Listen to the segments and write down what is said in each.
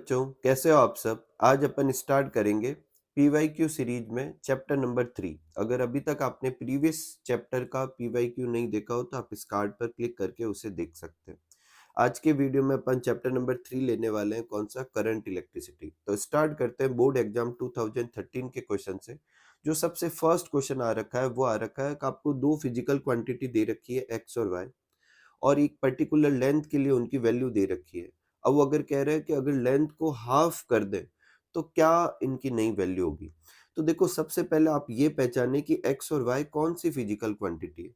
बच्चों, कैसे हो आप सब? आज अपन स्टार्ट करेंगे पीवाईक्यू सीरीज में चैप्टर नंबर 3। अगर अभी तक आपने प्रीवियस चैप्टर का पीवाईक्यू नहीं देखा हो तो आप इस कार्ड पर क्लिक करके उसे देख सकते हैं। आज के वीडियो में अपन चैप्टर नंबर 3 लेने वाले हैं, कौन सा? Current electricity. तो स्टार्ट करते हैं बोर्ड एग्जाम 2013 के क्वेश्चन से। जो सबसे फर्स्ट क्वेश्चन आ रखा है वो आ रखा है कि आपको दो फिजिकल क्वांटिटी दे रखी है एक्स और वाई, और एक पर्टिकुलर लेंथ के लिए उनकी वैल्यू दे रखी है। अब वो अगर कह रहे हैं कि अगर लेंथ को हाफ कर दें तो क्या इनकी नई वैल्यू होगी। तो देखो, सबसे पहले आप ये पहचाने कि एक्स और वाई कौन सी फिजिकल क्वांटिटी है।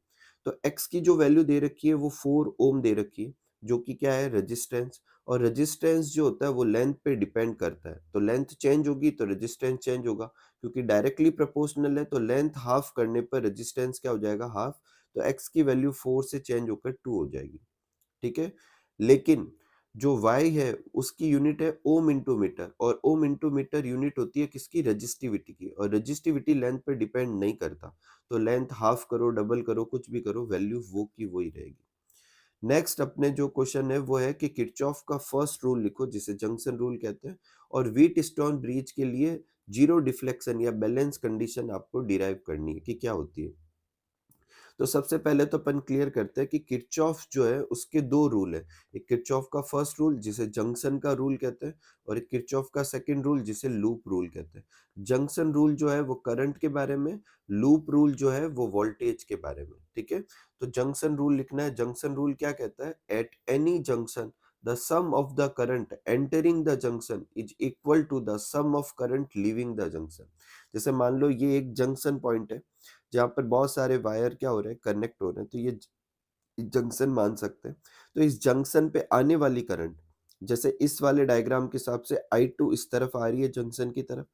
तो एक्स की जो वैल्यू दे रखी है वो 4 ओम दे रखी है, जो कि क्या है? रेजिस्टेंस। और रेजिस्टेंस जो होता है वो लेंथ पे डिपेंड करता है, तो लेंथ चेंज होगी तो रेजिस्टेंस चेंज होगा। क्योंकि डायरेक्टली प्रोपोर्शनल है तो लेंथ हाफ करने पर रेजिस्टेंस क्या हो जाएगा? हाफ। तो x की वैल्यू 4 से चेंज होकर 2 हो जाएगी। ठीक है। लेकिन जो y है उसकी यूनिट है ओम इंटू मीटर, और ओम इंटू मीटर यूनिट होती है किसकी? रजिस्टिविटी की। और रजिस्टिविटी लेंथ पे डिपेंड नहीं करता, तो लेंथ हाफ करो, डबल करो, कुछ भी करो, वैल्यू वो की वही रहेगी। नेक्स्ट अपने जो क्वेश्चन है वो है कि किरचॉफ का फर्स्ट रूल लिखो, जिसे जंक्शन रूल कहते हैं, और व्हीट स्टोन ब्रिज के लिए जीरो डिफ्लेक्शन या बैलेंस कंडीशन आपको डिराइव करनी है कि क्या होती है। तो सबसे पहले तो अपन क्लियर करते हैं कि किरचॉफ जो है उसके दो रूल है। एक किरचॉफ का फर्स्ट रूल जिसे जंक्शन का रूल कहते हैं, और एक किरचॉफ का सेकंड रूल जिसे लूप रूल कहते हैं। जंक्शन रूल जो है वो करंट के बारे में, लूप रूल जो है वो वोल्टेज के बारे में। ठीक है। तो जंक्शन रूल लिखना है। जंक्शन रूल क्या कहता है? At any junction the sum of the current entering the junction is equal to the sum of current leaving the junction. जैसे मान लो ये एक जंक्शन पॉइंट है जहाँ पर बहुत सारे वायर क्या हो रहे हैं? कनेक्ट हो रहे हैं, तो ये जंक्शन मान सकते हैं। तो इस जंक्शन पे आने वाली करंट, जैसे इस वाले डायग्राम के हिसाब से I2 इस तरफ आ रही है जंक्शन की तरफ,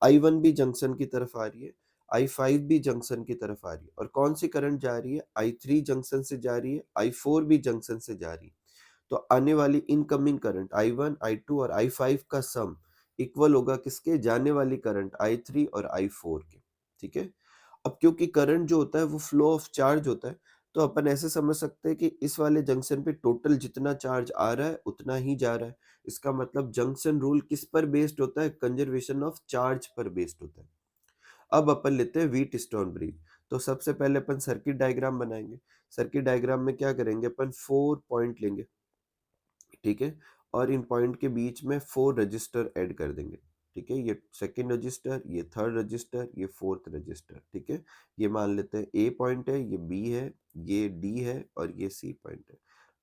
I1 भी जंक्शन की तरफ आ रही है, I5 भी जंक्शन की तरफ आ रही है, और कौन सी करंट जा रही है? I3 जंक्शन से जा रही है, I4 भी जंक्शन से जा रही है। तो आने वाली इनकमिंग करंट I1, I2 और I5 का सम इक्वल होगा किसके? जाने वाली करंट I3 और I4 के। ठीक है। अब क्योंकि करंट जो होता है वो फ्लो ऑफ चार्ज होता है, तो अपन ऐसे समझ सकते हैं कि इस वाले जंक्शन पे टोटल जितना चार्ज आ रहा है उतना ही जा रहा है। इसका मतलब जंक्शन रूल किस पर बेस्ड होता है? कंजर्वेशन ऑफ चार्ज पर बेस्ड होता है। अब अपन लेते हैं व्हीट स्टोन ब्रिज। तो सबसे पहले अपन सर्किट डायग्राम बनाएंगे। सर्किट डायग्राम में क्या करेंगे? अपन 4 पॉइंट लेंगे। ठीक है। और इन पॉइंट के बीच में 4 रजिस्टर ऐड कर देंगे। ठीक है। ये सेकंड रजिस्टर, ये थर्ड रजिस्टर, ये फोर्थ रजिस्टर। ठीक है। ये मान लेते हैं ए पॉइंट है, ये बी है, ये डी है, और ये सी पॉइंट है।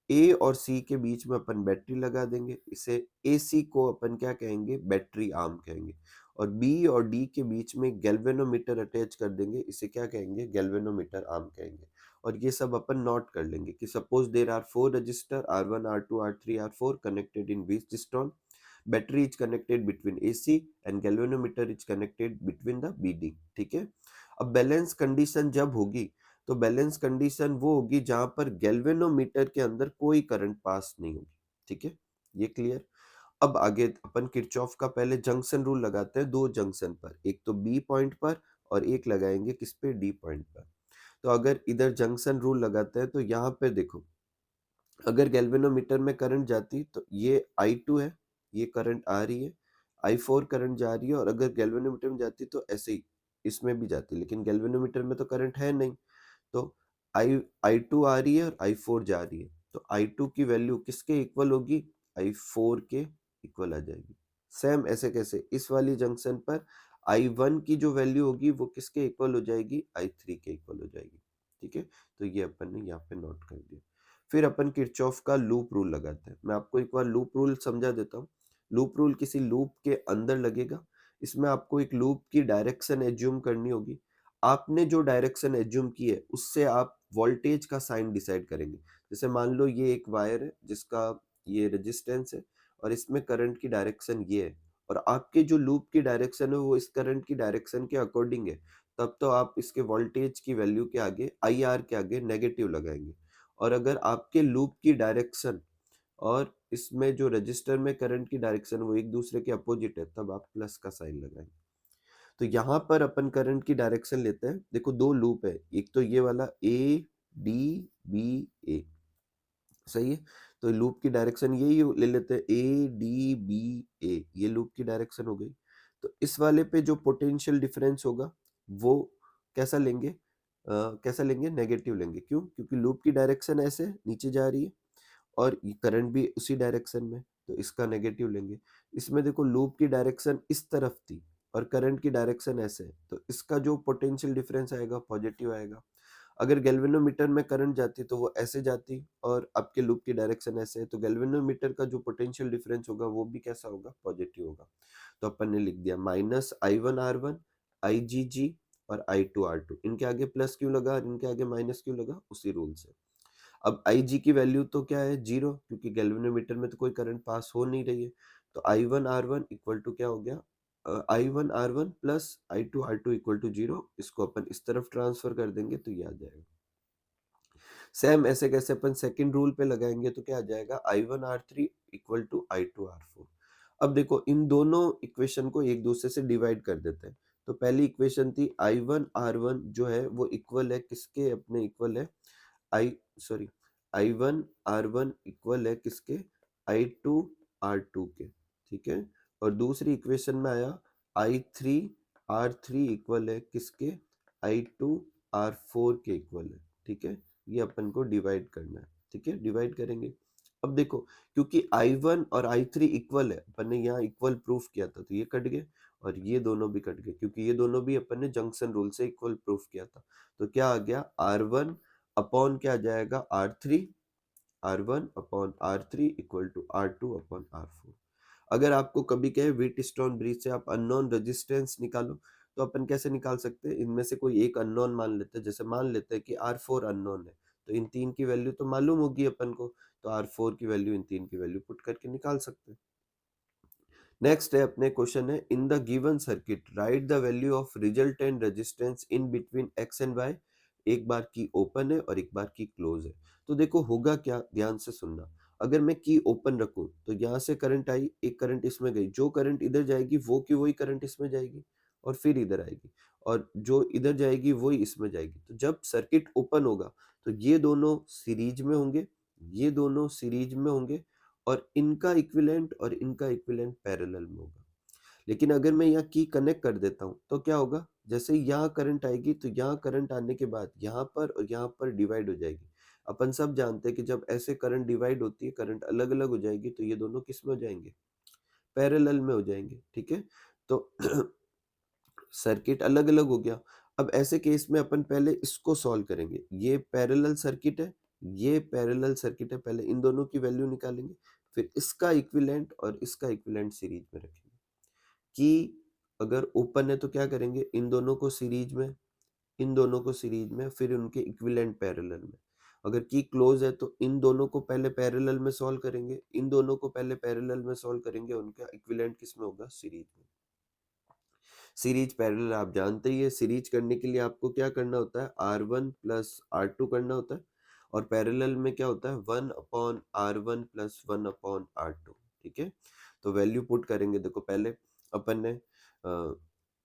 ए और सी के बीच में अपन बैटरी लगा देंगे, इसे ए सी को अपन क्या कहेंगे? बैटरी आर्म कहेंगे। और बी और डी के बीच में गैल्वेनोमीटर अटैच कर देंगे, इसे क्या कहेंगे? गैल्वेनोमीटर आर्म कहेंगे। और ये सब अपन नोट कर लेंगे कि suppose there are 4 resistor R1, R2, R3, R4 connected in Wheatstone. Battery is connected between AC and galvanometer is connected between the BD. ठीक है। अब बैलेंस कंडीशन जब होगी तो बैलेंस कंडीशन वो होगी जहां पर गैल्वेनोमीटर के अंदर कोई करंट पास नहीं होगी। ठीक है। ये क्लियर। अब आगे अपन किरचॉफ का पहले जंक्शन रूल लगाते हैं दो जंक्शन पर, एक तो बी पॉइंट पर और एक लगाएंगे किस पे? डी पॉइंट पर। तो अगर इधर जंक्शन रूल लगाते हैं तो यहाँ पे देखो, अगर गैल्वेनोमीटर में करंट जाती तो ये I2 है, ये करंट आ रही है, I4 करंट जा रही है, और अगर गैल्वेनोमीटर में जाती तो ऐसे ही इसमें भी जाती, लेकिन गैल्वेनोमीटर में तो करंट है नहीं, तो I2 आ रही है और I4 जा रही है, तो I2 की वैल्यू किसके इक्वल होगी? I4 के इक्वल आ जाएगी। सेम ऐसे कैसे? इस वाली जंक्शन पर I1 की जो वैल्यू होगी वो किसके इक्वल हो जाएगी? I3 के इक्वल हो जाएगी। ठीक है। तो ये अपन ने यहाँ पे नोट कर दिया। फिर अपन किरचॉफ का लूप रूल लगाते हैं। मैं आपको एक बार लूप रूल समझा देता हूँ। लूप रूल किसी लूप के अंदर लगेगा। इसमें आपको एक लूप की डायरेक्शन एज्यूम करनी होगी। आपने जो डायरेक्शन एज्यूम की है उससे आप वोल्टेज का साइन डिसाइड करेंगे। जैसे मान लो ये एक वायर है जिसका ये रेजिस्टेंस है, और इसमें करंट की डायरेक्शन ये है, और आपके जो लूप की डायरेक्शन है वो इस करंट की डायरेक्शन के अकॉर्डिंग है, तब तो आप इसके वोल्टेज की वैल्यू के आगे, आई आर के आगे नेगेटिव लगाएंगे। और अगर आपके लूप की डायरेक्शन और इसमें जो रजिस्टर में करंट की डायरेक्शन वो एक दूसरे के अपोजिट है, तब आप प्लस का साइन लगाएंगे। तो यहाँ पर अपन करंट की डायरेक्शन लेते हैं। देखो दो लूप है, एक तो ये वाला ए डी बी ए, सही है। तो लूप की डायरेक्शन यही ले लेते हैं, A D B A. Direction हो गई। तो इस वाले पे जो पोटेंशियल डिफरेंस होगा वो कैसा लेंगे, कैसा लेंगे, नेगेटिव लेंगे। क्यों? क्योंकि लूप की डायरेक्शन ऐसे नीचे जा रही है और करंट भी उसी डायरेक्शन में, तो इसका नेगेटिव लेंगे। इसमें देखो लूप की डायरेक्शन इस तरफ थी और करंट की डायरेक्शन ऐसे है, तो इसका जो पोटेंशियल डिफरेंस आएगा पॉजिटिव आएगा। अगर गैल्वेनोमीटर में करंट जाती तो वो ऐसे जाती और आपके लूप की डायरेक्शन ऐसे है, तो गैल्वेनोमीटर का जो पोटेंशियल डिफरेंस होगा वो भी कैसा होगा, पॉजिटिव होगा। तो अपन ने लिख दिया -I1R1 IgG और I2R2। इनके आगे प्लस क्यों लगा और इनके आगे माइनस क्यों लगा, उसी रूल से। अब Ig की वैल्यू तो क्या है, 0, क्योंकि गैल्वेनोमीटर में तो कोई करंट पास हो नहीं रही है। तो I1R1 इक्वल टू क्या हो गया, I1R1 plus I2R2 equal to 0। इसको अपन इस तरफ ट्रांसफर कर देंगे तो ये आ जाएगा। सेम ऐसे कैसे अपन सेकंड रूल पे लगाएंगे तो क्या आ जाएगा, I1R3 इक्वल टू I2R4। अब देखो इन दोनों इक्वेशन को एक दूसरे से डिवाइड कर देते हैं। तो पहली इक्वेशन थी I1R1 जो है वो इक्वल है किसके, अपने इक्वल है आई सॉरी I1R1 इक्वल है किसके, I2R2 के, ठीक है। और दूसरी इक्वेशन में आया I3R3 इक्वल है किसके, I2R4 के इक्वल है, ठीक है। ये अपन को डिवाइड करना है, ठीक है, डिवाइड करेंगे। अब देखो क्योंकि I1 और I3 इक्वल है, अपन ने यहाँ इक्वल प्रूफ किया था तो ये कट गए और ये दोनों भी कट गए, क्योंकि ये दोनों भी अपन ने जंक्शन रूल से इक्वल प्रूफ किया था। तो क्या आ गया, R1 अपॉन क्या आ जाएगा, R1 upon R3 equal to R2 upon R4। अगर आपको कभी कहे व्हीटस्टोन ब्रिज से आप अननोन रेजिस्टेंस निकालो, तो अपन कैसे निकाल सकते हैं, इनमें से कोई एक अननोन मान लेते हैं। जैसे मान लेते हैं कि R4 अननोन है, तो इन तीन की वैल्यू तो मालूम होगी अपन को, तो R4 की वैल्यू इन तीन की वैल्यू पुट करके निकाल सकते हैं। नेक्स्ट है अपने क्वेश्चन है, in the given circuit write the value of resultant resistance in between X and Y. एक बार की ओपन है और एक बार की क्लोज है। तो देखो होगा क्या, ध्यान से सुनना। अगर मैं की ओपन रखूं तो यहाँ से करंट आई, एक करंट इसमें गई, जो करंट इधर जाएगी वो की वही करंट इसमें जाएगी और फिर इधर आएगी, और जो इधर जाएगी वही इसमें जाएगी। तो जब सर्किट ओपन होगा तो ये दोनों सीरीज में होंगे, ये दोनों सीरीज में होंगे और इनका इक्विवेलेंट और इनका इक्विवेलेंट पैरेलल में होगा। लेकिन अगर मैं यहाँ की कनेक्ट कर देता हूँ तो क्या होगा, जैसे यहाँ करंट आएगी तो यहाँ करंट आने के बाद यहाँ पर और यहाँ पर डिवाइड हो जाएगी। अपन सब जानते हैं कि जब ऐसे करंट डिवाइड होती है, करंट अलग अलग हो जाएगी, तो ये दोनों किस में हो जाएंगे, पैरेलल में हो जाएंगे, ठीक है। तो सर्किट अलग अलग हो गया। अब ऐसे केस में अपन पहले इसको सॉल्व करेंगे। ये पैरेलल सर्किट है, ये पैरेलल सर्किट है, पहले इन दोनों की वैल्यू निकालेंगे, फिर इसका इक्विवेलेंट और इसका इक्विवेलेंट सीरीज में रखेंगे। कि अगर ओपन है तो क्या करेंगे, इन दोनों को सीरीज में, इन दोनों को सीरीज में, फिर उनके इक्विवेलेंट पैरेलल में। अगर की क्लोज है तो इन दोनों को पहले पैरेलल में सॉल्व करेंगे, इन दोनों को पहले पैरेलल में सॉल्व करेंगे, उनका इक्विवेलेंट किस में होगा, सीरीज में। सीरीज पैरेलल आप जानते ही है, सीरीज करने के लिए आपको क्या करना होता है, R1 प्लस R2 करना होता है, और पैरेलल में क्या होता है, 1/R1 प्लस 1/R2, ठीक है। तो वैल्यू पुट करेंगे। देखो पहले अपन ने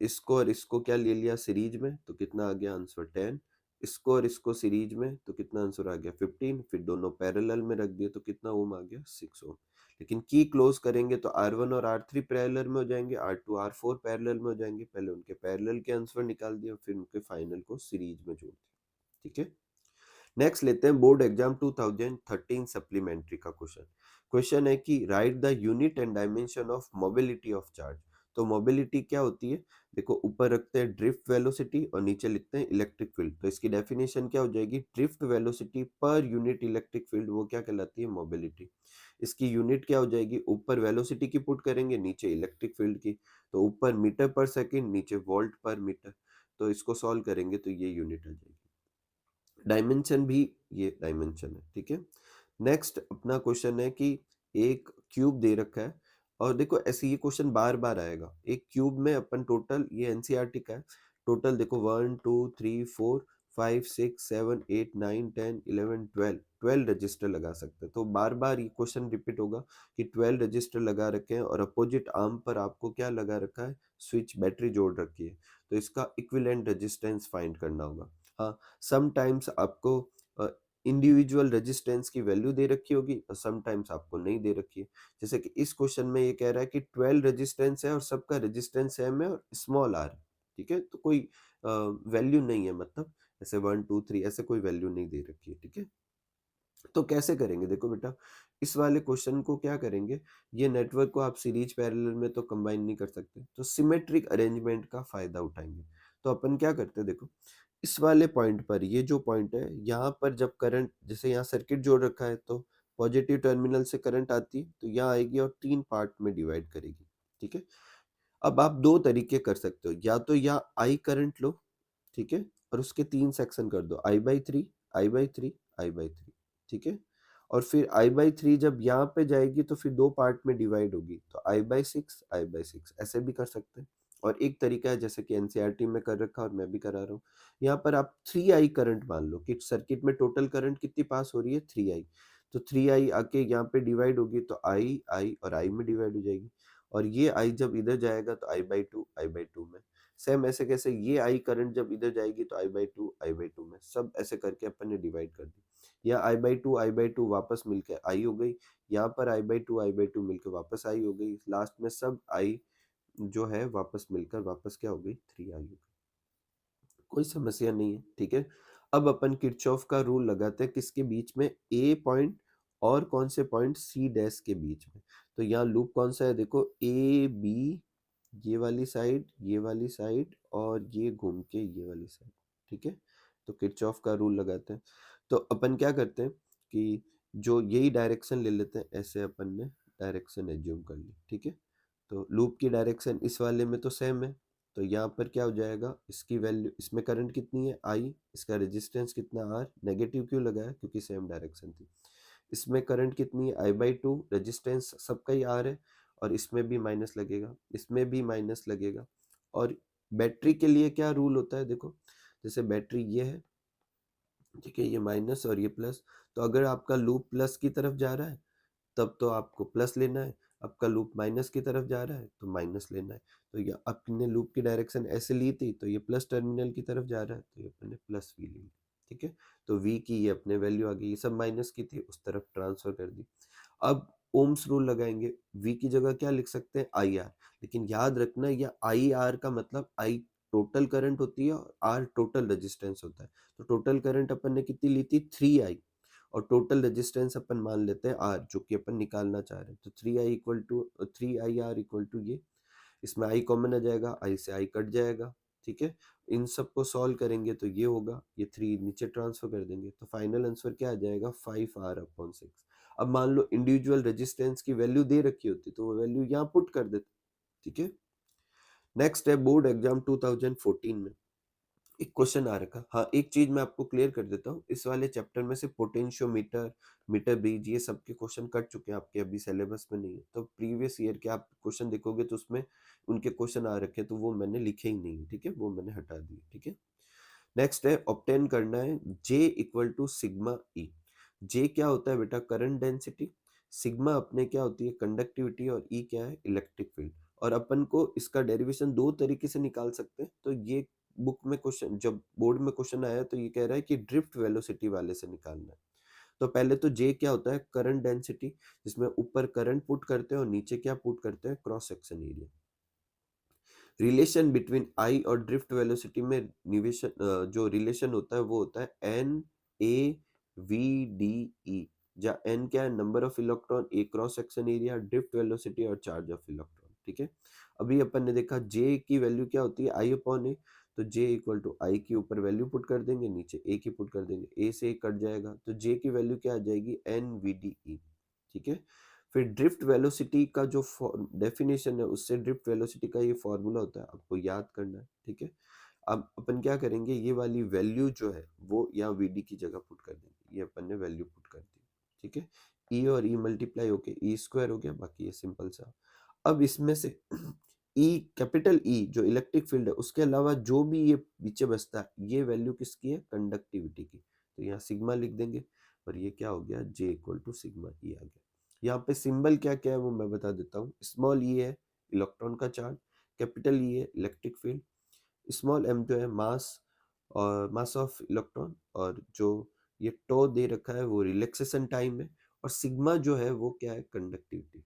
इसको और इसको क्या ले लिया सीरीज में, तो कितना आ गया आंसर 10। इसको और इसको सीरीज में तो कितना आंसर आ गया 15। फिर दोनों पैरेलल में रख दिए तो कितना ओम आ गया, 6 ओम। लेकिन की क्लोज करेंगे तो R1 और R3 पैरेलल में हो जाएंगे, R2 R4 पैरेलल में हो जाएंगे। पहले उनके पैरेलल के आंसर निकाल दिया, फिर उनके फाइनल को सीरीज में जोड़ दिया, ठीक है। नेक्स्ट लेते हैं बोर्ड एग्जाम 2013 सप्लीमेंट्री का क्वेश्चन। क्वेश्चन है कि right the unit and dimension of mobility of charge. तो मोबिलिटी क्या होती है, देखो ऊपर रखते हैं ड्रिफ्ट वेलोसिटी और नीचे लिखते हैं इलेक्ट्रिक फील्ड। तो इसकी डेफिनेशन क्या हो जाएगी, drift velocity per unit electric field, वो क्या कहलाती है, मोबिलिटी। इसकी यूनिट क्या हो जाएगी, ऊपर वेलोसिटी की पुट करेंगे, नीचे इलेक्ट्रिक फील्ड की। तो ऊपर मीटर पर सेकेंड, नीचे वोल्ट पर मीटर। तो इसको सॉल्व करेंगे तो ये यूनिट आ जाएगी। डायमेंशन भी ये डायमेंशन है, ठीक है। नेक्स्ट अपना क्वेश्चन है कि एक क्यूब दे रखा है, और देखो ऐसे ये क्वेश्चन बार बार आएगा। एक क्यूब में अपन टोटल, ये एनसीईआरटी का है, टोटल देखो 1 2 3 4 5 6 7 8 9 10 11 12 रजिस्टर लगा सकते हैं। तो बार बार ये क्वेश्चन रिपीट होगा कि 12 रजिस्टर लगा रखे हैं और अपोजिट आर्म पर आपको क्या लगा रखा है, स्विच, बैटरी जोड़ रखी है। तो इसका इक्विवेलेंट रेजिस्टेंस फाइंड करना होगा। हाँ, समटाइम्स आपको इंडिविजुअल रेजिस्टेंस की वैल्यू दे रखी होगी और समटाइम्स आपको नहीं दे रखी है। जैसे कि इस क्वेश्चन में ये कह रहा है कि 12 रेजिस्टेंस है और सबका रेजिस्टेंस सेम है और स्मॉल आर, ठीक है, तो कोई वैल्यू नहीं है, मतलब ऐसे 1 2 3 ऐसे कोई वैल्यू नहीं दे रखी है, ठीक है। तो कैसे करेंगे, देखो बेटा, इस वाले क्वेश्चन को क्या करेंगे, ये नेटवर्क को आप सीरीज पैरेलल में तो कंबाइन नहीं कर सकते, तो सिमेट्रिक अरेंजमेंट का फायदा उठाएंगे। तो अपन क्या करते हैं, देखो इस वाले पॉइंट पर, ये जो पॉइंट है यहाँ पर जब करंट, जैसे यहाँ सर्किट जोड़ रखा है तो पॉजिटिव टर्मिनल से करंट आती है तो यहाँ आएगी और 3 पार्ट में डिवाइड करेगी, ठीक है। अब आप 2 तरीके कर सकते हो, या तो या आई करंट लो, ठीक है, और उसके 3 सेक्शन कर दो, I/3, I/3, I/3, ठीक है। और फिर I/3 जब यहाँ पे जाएगी तो फिर 2 पार्ट में डिवाइड होगी, तो I/6, I/6 ऐसे भी कर सकते हैं। और एक तरीका है जैसे कि एनसीईआरटी में कर रखा और मैं भी करा रहा हूँ, यहाँ पर आप 3I करंट मान लो कि सर्किट में टोटल करंट कितनी पास हो रही है, 3I, तो 3I आके यहाँ पे डिवाइड होगी तो I और I में डिवाइड हो जाएगी, और ये I जब इधर जाएगा तो I/2 में, सेम ऐसे कैसे ये आई करंट जब इधर जाएगी तो I/2 में, सब ऐसे करके अपन ने डिवाइड कर दी। या I/2 वापस मिलके आई हो गई, यहाँ पर I/2 मिलके वापस आई हो गई, लास्ट में सब आई जो है वापस मिलकर वापस क्या हो गई, 3I हो गई। कोई समस्या नहीं है, ठीक है। अब अपन किरचॉफ का रूल लगाते हैं किसके बीच में, ए पॉइंट और कौन से पॉइंट, सी डैश के बीच में। तो यहाँ लूप कौन सा है, देखो ए बी, ये वाली साइड और ये घूम के ये वाली साइड, ठीक है। तो किरचॉफ का रूल लगाते हैं। तो अपन क्या करते हैं कि जो यही डायरेक्शन ले लेते हैं, ऐसे अपन ने डायरेक्शन एज्यूम कर ली, ठीक है। तो लूप की डायरेक्शन इस वाले में तो सेम है, तो यहाँ पर क्या हो जाएगा, इसकी वैल्यू, इसमें करंट कितनी है आई, इसका रेजिस्टेंस कितना आर, नेगेटिव क्यों लगाया, क्योंकि सेम डायरेक्शन थी। इसमें करंट कितनी है, I/2, रेजिस्टेंस सबका ही आर है, और इसमें भी माइनस लगेगा, इसमें भी माइनस लगेगा। और बैटरी के लिए क्या रूल होता है, देखो जैसे बैटरी ये है, ठीक है, ये माइनस और ये प्लस, तो अगर आपका लूप प्लस की तरफ जा रहा है तब तो आपको प्लस लेना है, आपका लूप माइनस की तरफ जा रहा है तो माइनस लेना है। तो ये अपने लूप की डायरेक्शन ऐसे ली थी तो ये प्लस टर्मिनल की तरफ जा रहा है तो ये अपने प्लस वी ली, ठीक है। तो वी की ये अपने वैल्यू आ गई, ये सब माइनस की थी उस तरफ ट्रांसफर कर दी। अब ओम्स रूल लगाएंगे, वी की जगह क्या लिख सकते हैं, आई आर, लेकिन याद रखना ये आई आर का मतलब आई टोटल करंट होती है और आर टोटल रेजिस्टेंस होता है। तो टोटल करंट अपन ने कितनी ली थी, 3I, और टोटल रेजिस्टेंस अपन मान लेते हैं आर, जो कि अपन निकालना चाह रहे हैं। तो 3I इक्वल टू ये, इसमें आई कॉमन आ जाएगा, आई से आई कट जाएगा, ठीक है। इन सबको सॉल्व करेंगे तो ये होगा, ये 3 नीचे ट्रांसफर कर देंगे तो फाइनल आंसर क्या आ जाएगा, 5R/6। अब मान लो इंडिविजुअल रेजिस्टेंस की वैल्यू दे रखी होती तो वो वैल्यू यहाँ पुट कर देते, ठीक है। नेक्स्ट है बोर्ड एग्जाम 2014 में एक क्वेश्चन आ रखा, हाँ एक चीज मैं आपको क्लियर कर देता हूँ, इस वाले चैप्टर में से पोटेंशियोमीटर, मीटर ब्रिज, ये सब के क्वेश्चन कट चुके हैं आपके, अभी सिलेबस में नहीं है। तो प्रीवियस ईयर के आप क्वेश्चन देखोगे तो उसमें उनके क्वेश्चन आ रखे, तो वो मैंने लिखे ही नहीं, ठीक है, वो मैंने हटा दिए, ठीक है। नेक्स्ट है ऑब्टेन करना है J equal to sigma E. J क्या होता है बेटा, करंट डेंसिटी, सिग्मा अपने क्या होती है, कंडक्टिविटी, और ई क्या है, इलेक्ट्रिक फील्ड। और अपन को इसका डेरिवेशन 2 तरीके से निकाल सकते हैं। तो ये बुक में क्वेश्चन, जब बोर्ड में क्वेश्चन आया तो ये कह रहा है कि ड्रिफ्ट वेलोसिटी वाले से निकालना है। तो पहले तो J क्या होता है, करंट डेंसिटी, जिसमें ऊपर करंट पुट करते हैं और नीचे क्या पुट करते हैं, cross section area. Relation between आई और ड्रिफ्ट वेलोसिटी में निवेशन, जो रिलेशन होता है वो होता है NaVdE, जहाँ N क्या है, number of electron, A cross section area, drift velocity और चार्ज ऑफ इलेक्ट्रॉन, ठीक है। अभी अपन ने देखा J की वैल्यू क्या होती है, I/A, तो J इक्वल टू आई के ऊपर वैल्यू पुट कर देंगे, नीचे A की पुट कर देंगे, A से A कट जाएगा तो J की वैल्यू क्या आ जाएगी, NVdE, ठीक है। फिर ड्रिफ्ट वेलोसिटी का जो डेफिनेशन है, उससे ड्रिफ्ट वेलोसिटी का ये फॉर्मूला होता है, आपको याद करना है, ठीक है। अब अपन क्या करेंगे, ये वाली वैल्यू जो है वो यहाँ Vd की जगह पुट कर देंगे, ये अपन ने वैल्यू पुट कर दी, ठीक है। E और E मल्टीप्लाई होके E स्क्वायर हो गया, बाकी ये सिंपल सा। अब इसमें से E, कैपिटल E जो इलेक्ट्रिक फील्ड है, उसके अलावा जो भी ये पीछे बचता है, ये वैल्यू किसकी है, कंडक्टिविटी की, तो यहाँ सिग्मा लिख देंगे, और ये क्या हो गया, J equal to sigma E आ गया। यहाँ पे सिंबल क्या क्या है वो मैं बता देता हूँ, स्मॉल ई है इलेक्ट्रॉन का चार्ज, कैपिटल ई है इलेक्ट्रिक फील्ड, स्मॉल m जो है मास, और मास ऑफ इलेक्ट्रॉन, और जो ये टो दे रखा है वो रिलैक्सेशन टाइम है, और सिग्मा जो है वो क्या है, कंडक्टिविटी।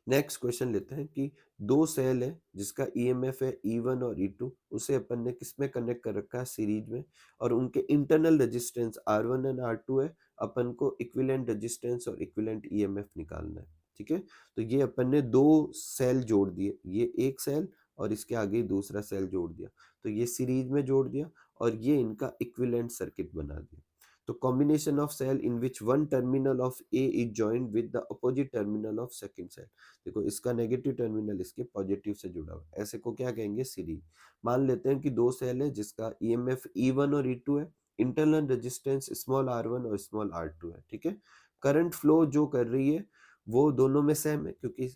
नेक्स्ट क्वेश्चन लेते हैं कि दो सेल है जिसका ईएमएफ है E1 और E2, उसे अपन ने किसमें कनेक्ट कर रखा है, सीरीज में, और उनके internal resistance R1 and R2 है। अपन को इक्विवेलेंट रेजिस्टेंस और इक्विवेलेंट ईएमएफ निकालना है। ठीक है, तो ये अपन ने दो सेल जोड़ दिए, ये एक सेल और इसके आगे दूसरा सेल जोड़ दिया, तो ये सीरीज में जोड़ दिया और ये इनका इक्विवेलेंट सर्किट बना दिया। तो combination of cell in which one terminal of A is joined with the opposite terminal of second cell। देखो इसका नेगेटिव टर्मिनल इसके पॉजिटिव से जुड़ा हुआ है, ऐसे को क्या कहेंगे, सीरीज। मान लेते हैं कि दो सेल है जिसका ईएमएफ E1 और E2 है, इंटरनल रेजिस्टेंस स्मॉल r1 और स्मॉल r2 है। ठीक है, करंट फ्लो जो कर रही है वो दोनों में सेम है, क्योंकि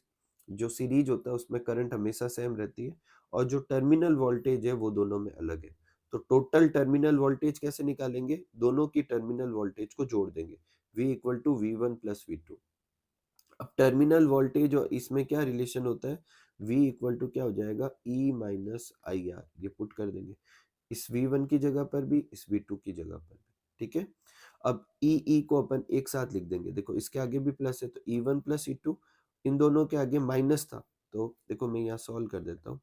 जो सीरीज होता है उसमें करंट हमेशा सेम रहती है, और जो टर्मिनल वोल्टेज है वो दोनों में अलग है। तो टोटल टर्मिनल वोल्टेज कैसे निकालेंगे, दोनों की टर्मिनल वोल्टेज को जोड़ देंगे, V equal to V1 plus V2। अब टर्मिनल वोल्टेज और इसमें क्या रिलेशन होता है, V इक्वल टू क्या हो जाएगा, E माइनस आई आर, ये पुट कर देंगे इस V1 की जगह पर भी, इस V2 की जगह पर भी। ठीक है, अब E को अपन एक साथ लिख देंगे, देखो इसके आगे भी प्लस है तो E1 प्लस E2, इन दोनों के आगे माइनस था तो देखो मैं यहाँ सॉल्व कर देता हूँ,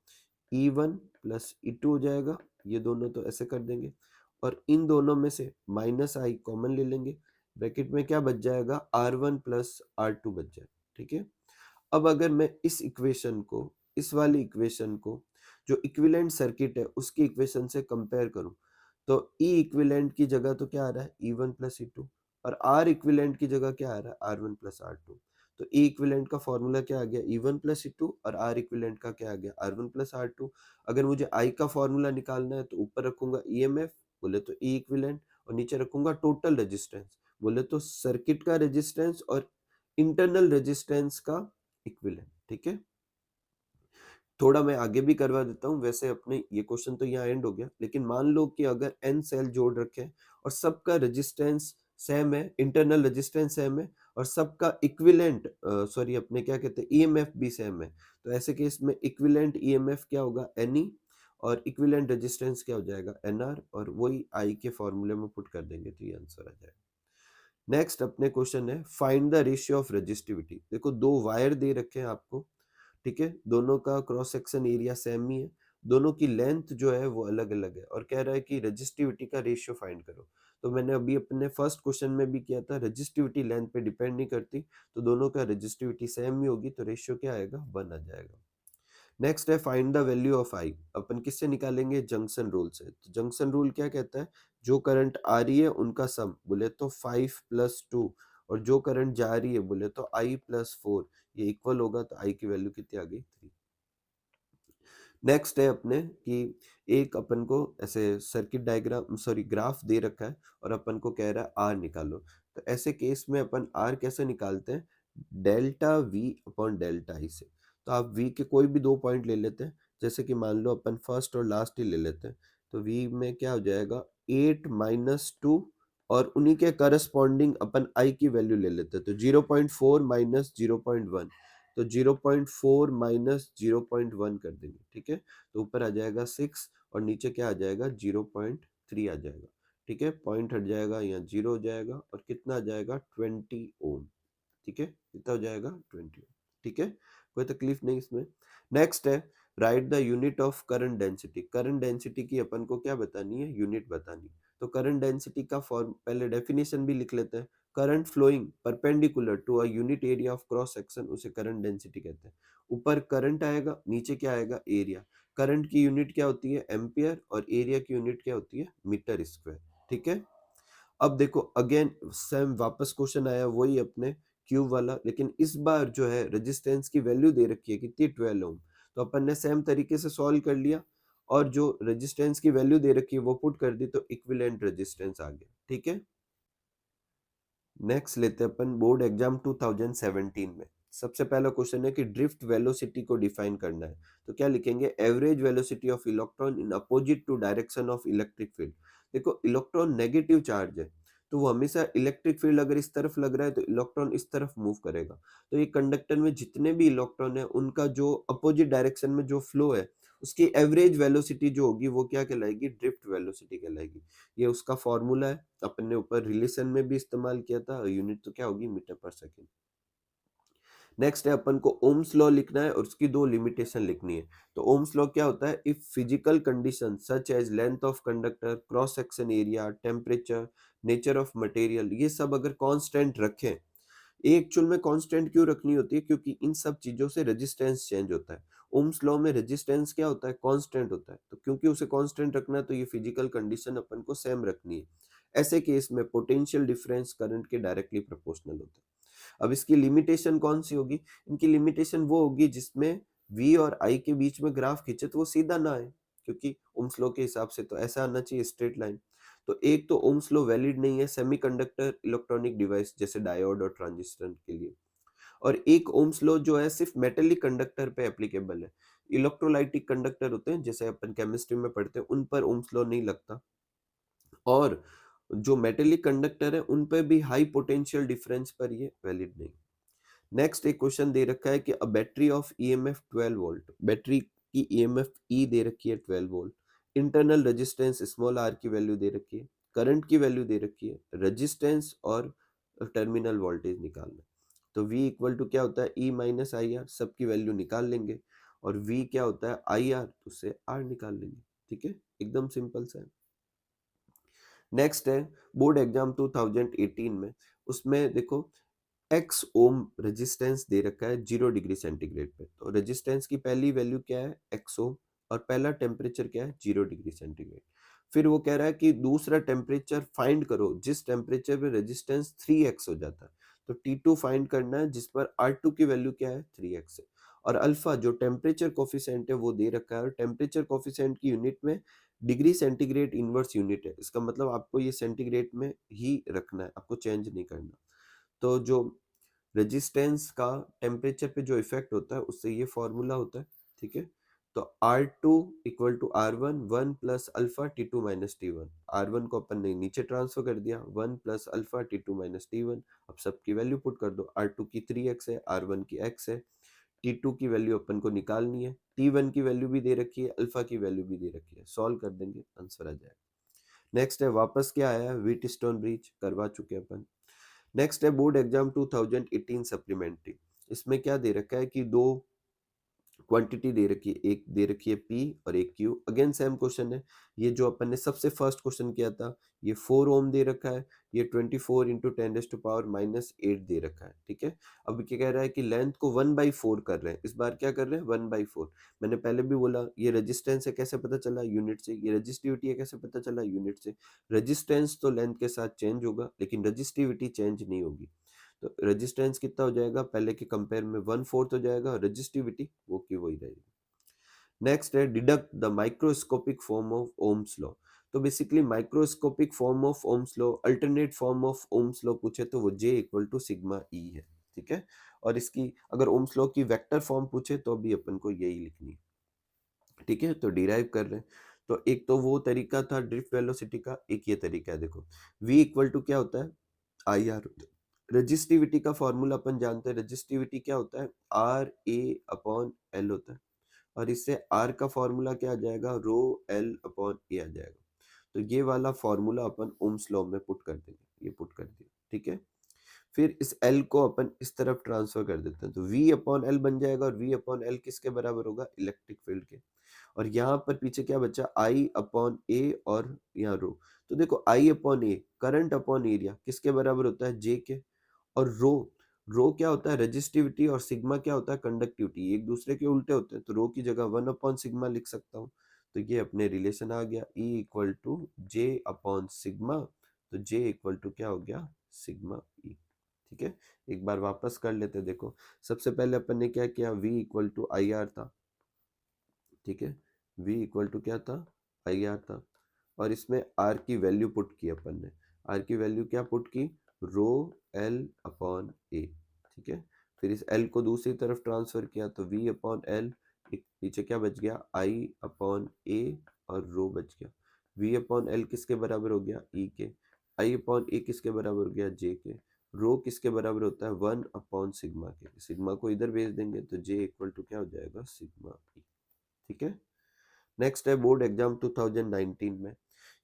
E1 प्लस E2 हो जाएगा, ये दोनों तो ऐसे कर देंगे, और इन दोनों में से माइनस आई कॉमन ले लेंगे, ब्रैकेट में क्या बच जाएगा, R1 प्लस R2 बच जाए। ठीक है, अब अगर मैं इस इक्वेशन को, इस वाली इक्वेशन को जो इक्विवेलेंट सर्किट है उसकी इक्वेशन से कंपेयर करूं, तो E इक्विवेलेंट की जगह तो क्या आ रहा है, E1 प्लस E2, और R इक्विवेलेंट की जगह क्या आ रहा है, R1 प्लस R2। तो E इक्विवेलेंट का फॉर्मूला क्या आ गया, E1 प्लस E2, और R इक्विवेलेंट का क्या आ गया, R1 प्लस R2। अगर मुझे I का फॉर्मूला निकालना है तो ऊपर रखूंगा EMF बोले तो E इक्विवेलेंट, और नीचे रखूंगा टोटल रेजिस्टेंस बोले तो सर्किट का रेजिस्टेंस और इंटरनल रेजिस्टेंस का इक्विवेलेंट। ठीक है, थोड़ा मैं आगे भी करवा देता हूँ, वैसे अपने ये क्वेश्चन तो यहाँ एंड हो गया, लेकिन मान लो कि अगर n सेल जोड़ रखे हैं और सबका रेजिस्टेंस सेम है, इंटरनल रेजिस्टेंस सेम है, और सबका इक्विवेलेंट सॉरी अपने क्या कहते हैं, ईएमएफ भी सेम है, तो ऐसे केस में इक्विवेलेंट ईएमएफ क्या होगा, Ne, और इक्विवेलेंट रेजिस्टेंस क्या हो जाएगा, Nr, और वही I के फॉर्मूले में पुट कर देंगे तो ये आंसर आ जाएगा। नेक्स्ट अपने क्वेश्चन है find the ratio of resistivity. देखो दो वायर दे रखे हैं आपको, ठीक है, दोनों का क्रॉस सेक्शन एरिया सेम ही है, दोनों की लेंथ जो है वो अलग अलग है, और कह रहा है कि रेजिस्टिविटी का रेशियो फाइंड करो। तो मैंने अभी अपने फर्स्ट क्वेश्चन में भी किया था, रेजिस्टिविटी लेंथ पे डिपेंड नहीं करती, तो दोनों का रेजिस्टिविटी सेम ही होगी, तो रेशियो क्या आएगा, 1 आ जाएगा। नेक्स्ट है फाइंड द वैल्यू ऑफ आई। अपन किससे निकालेंगे, जंक्शन रूल से। तो जंक्शन रूल क्या कहता है, जो करंट आ रही है उनका सम बोले तो 5 प्लस 2, और जो करंट जा रही है बोले तो I प्लस 4, ये इक्वल होगा, तो I की वैल्यू कितनी आ गई, 3। नेक्स्ट है अपने कि एक अपन को ऐसे सर्किट डायग्राम सॉरी ग्राफ दे रखा है और अपन को कह रहा है आर निकालो, तो ऐसे केस में अपन आर कैसे निकालते हैं, डेल्टा वी अपॉन डेल्टा आई से। तो आप वी के कोई भी दो पॉइंट ले लेते हैं, जैसे कि मान लो अपन फर्स्ट और लास्ट ही ले लेते हैं, तो वी में क्या हो जाएगा, 8 - 2, और उन्हीं के करस्पॉन्डिंग अपन आई की वैल्यू ले लेते हैं, तो 0.4 - 0.1, तो 0.4 माइनस 0.1 कर देंगे। ठीक है, तो ऊपर आ जाएगा 6 और नीचे क्या आ जाएगा, 0.3 आ जाएगा। ठीक है, पॉइंट हट जाएगा, यहाँ 0 हो जाएगा, और कितना आ जाएगा, 20 ओम। ठीक है, कितना हो जाएगा, 20 ओम। ठीक है, कोई तकलीफ नहीं इसमें। नेक्स्ट है right the unit of current density. Current density की अपन को क्या बतानी है, यूनिट बतानी है। तो करंट डेंसिटी का फॉर्म पहले डेफिनेशन भी लिख लेते हैं, current flowing perpendicular to a unit area of cross section, उसे करंट डेंसिटी कहते हैं। ऊपर करंट आएगा, नीचे क्या आएगा, एरिया। करंट की यूनिट क्या होती है, एम्पियर, और एरिया की यूनिट क्या होती है, मीटर स्क्वायर। ठीक है, अब देखो अगेन सेम वापस क्वेश्चन आया वही अपने क्यूब वाला, लेकिन इस बार जो है रेजिस्टेंस की वैल्यू दे रखी है कितनी, 12 ओम। तो अपन ने सेम तरीके से सॉल्व कर लिया, और जो रेजिस्टेंस की वैल्यू दे रखी है वो पुट कर दी, तो इक्विवेलेंट रेजिस्टेंस आ गया। ठीक है, नेक्स्ट लेते हैं अपन बोर्ड एग्जाम 2017 में। सबसे पहला क्वेश्चन है कि ड्रिफ्ट वेलोसिटी को डिफाइन करना है, तो क्या लिखेंगे, average velocity of electron in opposite to direction of electric field. देखो इलेक्ट्रॉन नेगेटिव चार्ज है, तो वो हमेशा इलेक्ट्रिक फील्ड अगर इस तरफ लग रहा है तो इलेक्ट्रॉन इस तरफ मूव करेगा, तो ये कंडक्टर में जितने भी इलेक्ट्रॉन है उनका जो अपोजिट डायरेक्शन में जो फ्लो है उसकी एवरेज वेलोसिटी जो होगी वो क्या कहलाएगी, ड्रिफ्ट वेलोसिटी कहलाएगी। ये उसका फॉर्मूला है, अपन ने ऊपर रिलेशन में भी इस्तेमाल किया था, यूनिट तो क्या होगी, मीटर पर सेकेंड। नेक्स्ट है अपन को ओम्स लॉ लिखना है और उसकी दो लिमिटेशन लिखनी है। तो ओम्स लॉ क्या होता है, if physical condition such as length of conductor, cross section area, temperature, nature of material, ये सब अगर कांस्टेंट रखें, ये एक्चुअल में कांस्टेंट क्यों रखनी होती है, क्योंकि इन सब चीजों से रेजिस्टेंस चेंज होता है। ओम्स लॉ में रेजिस्टेंस क्या होता है, कांस्टेंट होता है, तो क्योंकि उसे कांस्टेंट रखना है तो ये फिजिकल कंडीशन अपन को सेम रखनी है। ऐसे केस में पोटेंशियल डिफरेंस करंट के डायरेक्टली प्रोपोर्शनल होता है। अब इसकी लिमिटेशन कौन सी होगी, इनकी लिमिटेशन वो होगी जिसमें V और I के बीच में ग्राफ खींचे तो वो सीधा ना आए, क्योंकि ओम्स लॉ के हिसाब से तो ऐसा आना चाहिए, स्ट्रेट लाइन। तो एक तो ओम्स लॉ वैलिड नहीं है सेमीकंडक्टर इलेक्ट्रॉनिक डिवाइस जैसे डायोड और ट्रांजिस्टर के लिए, और एक ओम्स लॉ जो है सिर्फ मेटेलिक कंडक्टर पे एप्लीकेबल है। इलेक्ट्रोलाइटिक कंडक्टर होते हैं जैसे अपन केमिस्ट्री में पढ़ते हैं, उन पर ओम्स लॉ नहीं लगता, और जो मेटेलिक कंडक्टर है उन पर भी हाई पोटेंशियल डिफरेंस पर ये वैलिड नहीं। नेक्स्ट एक क्वेश्चन दे रखा है कि a battery of EMF 12 volt, battery की ईएमएफ ई दे रखी है 12 volt, internal resistance small R की वैल्यू दे रखी है, करंट की वैल्यू दे रखी है, रेजिस्टेंस और टर्मिनल वोल्टेज निकालना है। तो V इक्वल टू क्या होता है, E माइनस आई आर, सबकी वैल्यू निकाल लेंगे, और V क्या होता है आई आर, तो उससे R निकाल लेंगे। ठीक है, एकदम सिंपल सा है। नेक्स्ट है बोर्ड एग्जाम 2018 में, उसमें देखो एक्स ओम रेजिस्टेंस दे रखा है 0 डिग्री सेंटीग्रेड पे, तो रेजिस्टेंस की पहली वैल्यू क्या है, एक्स ओम, और पहला टेम्परेचर क्या है, 0 डिग्री सेंटीग्रेड। फिर वो कह रहा है कि दूसरा टेम्परेचर फाइंड करो जिस टेम्परेचर पे रेजिस्टेंस 3x हो जाता है, तो T2 फाइंड करना है जिस पर R2 की वैल्यू क्या है, 3x है। और अल्फा जो टेम्परेचर कोफिशिएंट है वो दे रखा है, और टेम्परेचर कोफिशिएंट की यूनिट में डिग्री सेंटीग्रेड इनवर्स यूनिट है, इसका मतलब आपको ये सेंटीग्रेड में ही रखना है, आपको चेंज नहीं करना। तो जो रेजिस्टेंस का टेम्परेचर पे जो इफेक्ट होता है उससे ये फॉर्मूला होता है। ठीक है, तो R2 equal to R1 1 plus alpha T2 minus T1, R1 को अपन ने नीचे ट्रांसफर कर दिया, 1 plus alpha T2 minus T1। अब सबकी वैल्यू पुट कर दो, R2 की 3x है, R1 की x है, T2 की वैल्यू अपन को निकालनी है, T1 की वैल्यू भी दे रखी है, अल्फा की वैल्यू भी दे रखी है, सॉल्व कर देंगे आंसर आ जाएगा। नेक्स्ट है वापस क्या आया, व्हीट स्टोन ब्रिज करवा चुके हैं अपन। नेक्स्ट है बोर्ड एग्जाम 2018 सप्लीमेंट्री, इसमें क्या दे रखा है कि दो क्वांटिटी दे रखी है, एक दे रखी है P और एक Q, अगेन सेम क्वेश्चन है, ये जो अपन ने सबसे फर्स्ट क्वेश्चन किया था, ये 4 ओम दे रखा है, ये 24 इंटू 10⁻⁻8 दे रखा है। ठीक है, अब क्या कह रहा है कि लेंथ को 1/4 कर रहे हैं, इस बार क्या कर रहे हैं, 1/4। मैंने पहले भी बोला ये रेजिस्टेंस है, कैसे पता चला, यूनिट से, ये रेजिस्टिविटी है, कैसे पता चला, यूनिट से। रेजिस्टेंस तो लेंथ के साथ चेंज होगा लेकिन रेजिस्टिविटी चेंज नहीं होगी, तो रेजिस्टेंस कितना हो जाएगा, पहले के कंपेयर में 1/4 हो जाएगा, और रेजिस्टिविटी वो की वही रहेगी। नेक्स्ट है deduct the microscopic form of Ohm's law, तो basically microscopic form of Ohm's law, alternate form of Ohm's law पूछे तो वो J equal to sigma E है। ठीक है, और इसकी अगर ओम्स लॉ की वेक्टर फॉर्म पूछे तो भी अपन को यही लिखनी है। ठीक है, तो डिराइव कर रहे हैं, तो एक तो वो तरीका था ड्रिफ्ट वेलोसिटी का, एक ये तरीका है। देखो V इक्वल टू क्या होता है, आई आर होता है। रजिस्टिविटी का फॉर्मूला अपन जानते हैं, रजिस्टिविटी क्या होता है, आर ए अपॉन एल होता है, और इससे आर का फॉर्मूला क्या आ जाएगा, रो एल अपॉन ए आ जाएगा। तो ये वाला फॉर्मूला अपन ओम्स लॉ में पुट कर देंगे, ये पुट कर दिया। ठीक है, फिर इस एल को अपन इस तरफ ट्रांसफर कर देते हैं, तो वी अपॉन एल बन जाएगा, और वी अपॉन एल किसके बराबर होगा, इलेक्ट्रिक फील्ड के। और यहाँ पर पीछे क्या बचा, आई अपॉन ए और यहाँ रो। तो देखो आई अपॉन ए करंट अपॉन एरिया किसके बराबर होता है, जे के, और रो, रो क्या होता है रेजिस्टिविटी, और सिग्मा क्या होता है कंडक्टिविटी, एक दूसरे के उल्टे होते हैं, तो रो की जगह 1/सिग्मा लिख सकता हूँ। तो ये अपने रिलेशन आ गया, E equal to J upon sigma, तो जे इक्वल टू क्या हो गया, सिग्मा E। ठीक है, एक बार वापस कर लेते हैं। देखो सबसे पहले अपन ने क्या किया, V equal to I R था। ठीक है, V इक्वल टू क्या था, आई आर था, और इसमें R की वैल्यू पुट की अपन ने, R की वैल्यू क्या पुट की, रो एल अपॉन ए। ठीक है, फिर इस L को दूसरी तरफ ट्रांसफर किया, तो V अपॉन एल, पीछे क्या बच गया, I अपॉन ए, और रो बच गया। V अपॉन एल किसके बराबर हो गया, E के, I अपॉन ए किसके बराबर हो गया, J के, रो किसके बराबर होता है, 1/सिग्मा के, सिग्मा को इधर भेज देंगे तो J इक्वल टू क्या हो जाएगा, सिग्मा E। ठीक है, नेक्स्ट है बोर्ड एग्जाम 2019 में,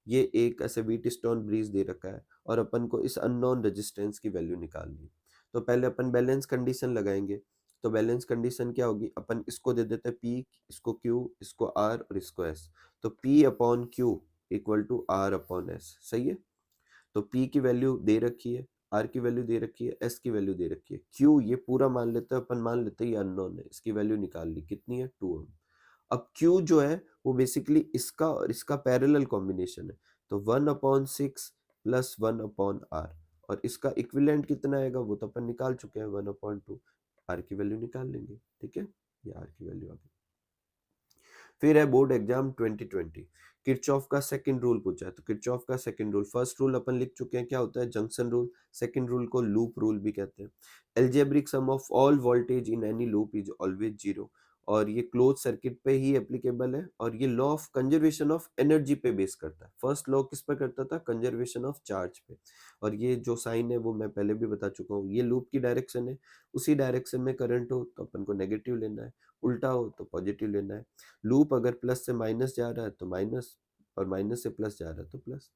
ये एक ऐसे व्हीट स्टोन ब्रिज दे रखा है और अपन को इस अननोन रेजिस्टेंस की वैल्यू निकालनी है। तो पहले अपन बैलेंस कंडीशन लगाएंगे। तो बैलेंस कंडीशन क्या होगी, अपन इसको दे देते हैं P, इसको Q, इसको R और इसको S। तो P upon Q equal to R upon S, सही है। तो P की वैल्यू दे रखी है, R की वैल्यू दे रखी है, S की वैल्यू दे रखी है। Q ये पूरा मान लेते हैं अपन, मान लेते हैं ये अननोन है, इसकी वैल्यू निकाल ली, कितनी है 2 ओम। अब Q जो है वो बेसिकली इसका और इसका पैरेलल कॉम्बिनेशन है। तो 1/6 प्लस 1/R, और इसका इक्विवेलेंट कितना आएगा वो तो अपन निकाल चुके हैं, 1/2। R की वैल्यू निकाल लेंगे, ठीक है, ये R की वैल्यू आ गई। फिर है बोर्ड एग्जाम 2020, किरचॉफ का सेकंड रूल पूछा है। तो किरचॉफ का सेकंड रूल, फर्स्ट रूल अपन लिख चुके हैं, क्या होता है, जंक्शन रूल। सेकंड रूल को लूप रूल भी कहते हैं। Algebraic sum of all voltage in any loop is always zero, और ये क्लोज सर्किट पे ही एप्लीकेबल है, और ये law of conservation of energy पे बेस करता है। फर्स्ट लॉ किस पर करता था, कंजर्वेशन ऑफ चार्ज पे। और ये जो साइन है वो मैं पहले भी बता चुका हूँ, ये लूप की डायरेक्शन है, उसी डायरेक्शन में करंट हो तो अपन को नेगेटिव लेना है, उल्टा हो तो पॉजिटिव लेना है। लूप अगर प्लस से माइनस जा रहा है तो माइनस, और माइनस से प्लस जा रहा है तो प्लस।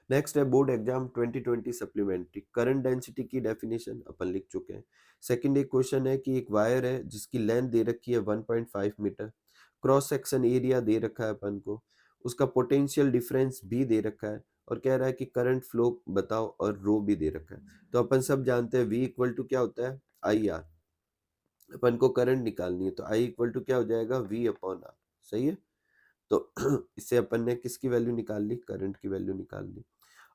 नेक्स्ट है board exam 2020 supplementary, current density की डेफिनेशन अपन लिख चुके हैं। सेकंड एक क्वेश्चन है कि एक वायर है जिसकी लेंथ दे रखी है 1.5 मीटर, क्रॉस सेक्शन एरिया दे रखा है अपन को, उसका पोटेंशियल डिफरेंस भी दे रखा है, और कह रहा है कि करंट फ्लो बताओ, और रो भी दे रखा है। तो अपन सब जानते हैं V इक्वल टू क्या होता है, IR। अपन को करंट निकालनी है तो I इक्वल टू क्या हो जाएगा, V/R, सही है। तो इससे अपन ने किसकी वैल्यू निकाल ली, करंट की वैल्यू निकाल ली।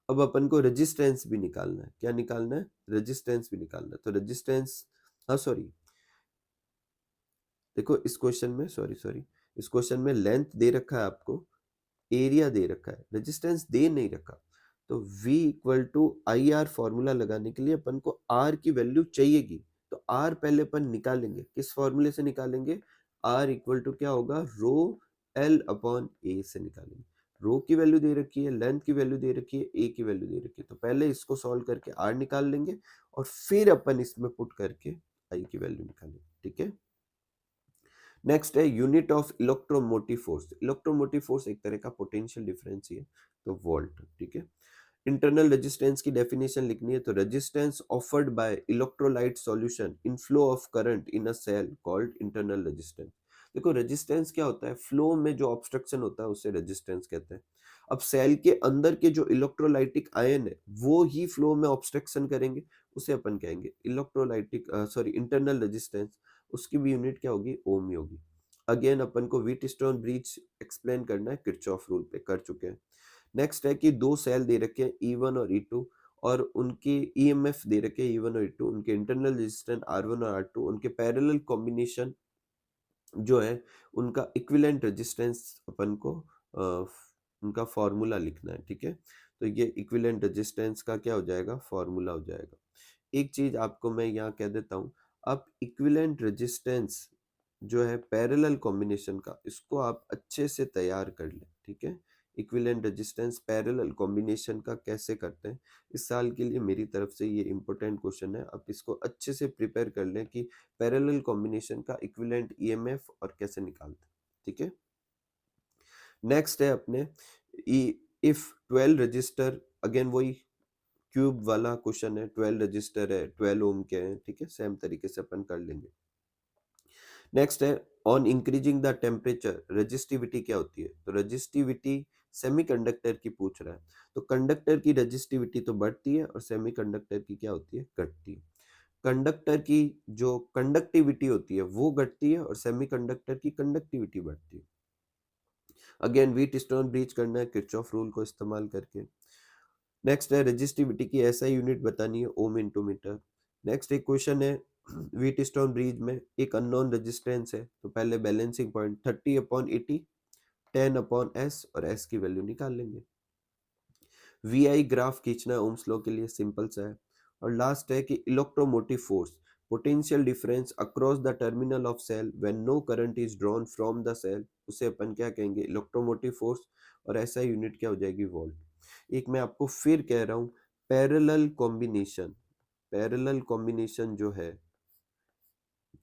अब अपन को रेजिस्टेंस भी निकालना है, क्या निकालना है, रेजिस्टेंस भी निकालना है। तो रेजिस्टेंस, हाँ सॉरी, देखो इस क्वेश्चन में, सॉरी सॉरी, इस क्वेश्चन में लेंथ दे रखा है आपको, एरिया दे रखा है, रेजिस्टेंस दे नहीं रखा। तो V equal to IR formula लगाने के लिए अपन को R की वैल्यू चाहिएगी। तो R पहले अपन निकालेंगे, किस फॉर्मूले से निकालेंगे, R इक्वल टू क्या होगा, रो L अपॉन A से निकालेंगे। रो की वैल्यू दे रखी है, लेंथ की वैल्यू दे रखी है, A की वैल्यू दे रखी है। तो पहले इसको सॉल्व करके R निकाल लेंगे, और फिर अपन इसमें पुट करके I की वैल्यू निकालेंगे, ठीक है। नेक्स्ट है unit of electromotive force. Electromotive force एक तरह का पोटेंशियल डिफरेंस ही है, तो वोल्ट, ठीक है। इंटरनल रेजिस्टेंस की डेफिनेशन लिखनी है। तो resistance offered by electrolyte solution in flow of current in a cell called internal resistance. देखो रेजिस्टेंस क्या होता है, फ्लो में जो ऑब्स्ट्रक्शन होता है उसे रेजिस्टेंस कहते हैं। अब सेल के अंदर के जो इलेक्ट्रोलाइटिक आयन है वो ही फ्लो में ऑब्स्ट्रक्शन करेंगे, उसे अपन कहेंगे इलेक्ट्रोलाइटिक, सॉरी, इंटरनल रेजिस्टेंस। उसकी भी यूनिट क्या होगी, ओम ही होगी। अगेन अपन को व्हीटस्टोन ब्रिज एक्सप्लेन करना है, किरचॉफ रूल पे कर चुके हैं। नेक्स्ट है कि दो सेल दे रखे हैं E1 और E2, और उनके EMF दे रखे हैं E1 और E2, उनके इंटरनल रेजिस्टेंस R1 और R2, उनके पैरेलल कॉम्बिनेशन जो है, उनका इक्विवेलेंट रेजिस्टेंस अपन को उनका फॉर्मूला लिखना है, ठीक है। तो ये इक्विवेलेंट रेजिस्टेंस का क्या हो जाएगा, फॉर्मूला हो जाएगा। एक चीज आपको मैं यहाँ कह देता हूँ, आप इक्विवेलेंट रेजिस्टेंस जो है पैरेलल कॉम्बिनेशन का, इसको आप अच्छे से तैयार कर लें, ठीक है। इक्विवेलेंट रेजिस्टेंस पैरेलल कॉम्बिनेशन का कैसे करते हैं, इस साल के लिए मेरी तरफ से ये इंपॉर्टेंट क्वेश्चन है, आप इसको अच्छे से प्रिपेयर कर लें कि पैरेलल कॉम्बिनेशन का इक्विवेलेंट ईएमएफ और कैसे निकालते हैं, ठीक है। नेक्स्ट है अपने इफ 12 रजिस्टर, अगेन वही क्यूब वाला क्वेश्चन है, 12 रजिस्टर है, 12 ओम के हैं, ठीक है, सेम तरीके से अपन कर लेंगे। नेक्स्ट है on increasing the temperature resistivity क्या होती है। तो रेजिस्टिविटी सेमीकंडक्टर की पूछ रहा है, तो कंडक्टर की रेजिस्टिविटी तो बढ़ती है और सेमीकंडक्टर की क्या होती है, घटती है। कंडक्टर की जो कंडक्टिविटी होती है वो घटती है, और सेमीकंडक्टर की कंडक्टिविटी बढ़ती है। अगेन व्हीटस्टोन ब्रिज करना है किरचॉफ रूल को इस्तेमाल करके। नेक्स्ट है रेजिस्टिविटी की ऐसा यूनिट बतानी है, ओम इंटू मीटर। नेक्स्ट एक क्वेश्चन है व्हीटस्टोन ब्रिज में एक अननोन रेजिस्टेंस है, तो पहले बैलेंसिंग पॉइंट 30/80, 10/S, और S की वैल्यू निकाल लेंगे। VI ग्राफ खींचना है ओम्स लॉ के लिए, सिंपल सा है। और लास्ट है कि electromotive force, potential difference across the terminal of cell when no current is drawn from the cell, उसे अपन क्या कहेंगे, इलेक्ट्रोमोटिव फोर्स, और ऐसा यूनिट क्या हो जाएगी, वोल्ट। एक मैं आपको फिर कह रहा हूँ, पैरेलल कॉम्बिनेशन, पैरेलल कॉम्बिनेशन जो है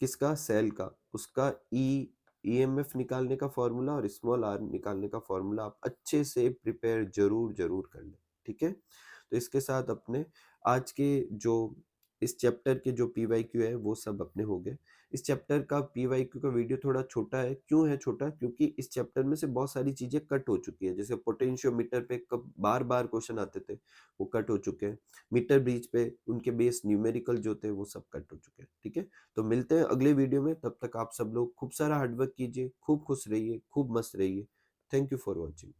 किसका, सेल का, उसका E ईएमएफ निकालने का फॉर्मूला और स्मॉल आर निकालने का फॉर्मूला आप अच्छे से प्रिपेयर जरूर जरूर कर लें, ठीक है। तो इसके साथ अपने आज के जो इस चैप्टर के जो पीवाईक्यू है वो सब अपने हो गए। इस चैप्टर का पीवाईक्यू का वीडियो थोड़ा छोटा है, क्यों है छोटा, क्योंकि इस चैप्टर में से बहुत सारी चीजें कट हो चुकी है। जैसे पोटेंशियोमीटर पे कब बार बार क्वेश्चन आते थे, वो कट हो चुके हैं। मीटर ब्रिज पे उनके बेस न्यूमेरिकल जो थे वो सब कट हो चुके हैं, ठीक है। तो मिलते हैं अगले वीडियो में, तब तक आप सब लोग खूब सारा हार्डवर्क कीजिए, खूब खुश रहिए, खूब मस्त रहिए। Thank you for watching.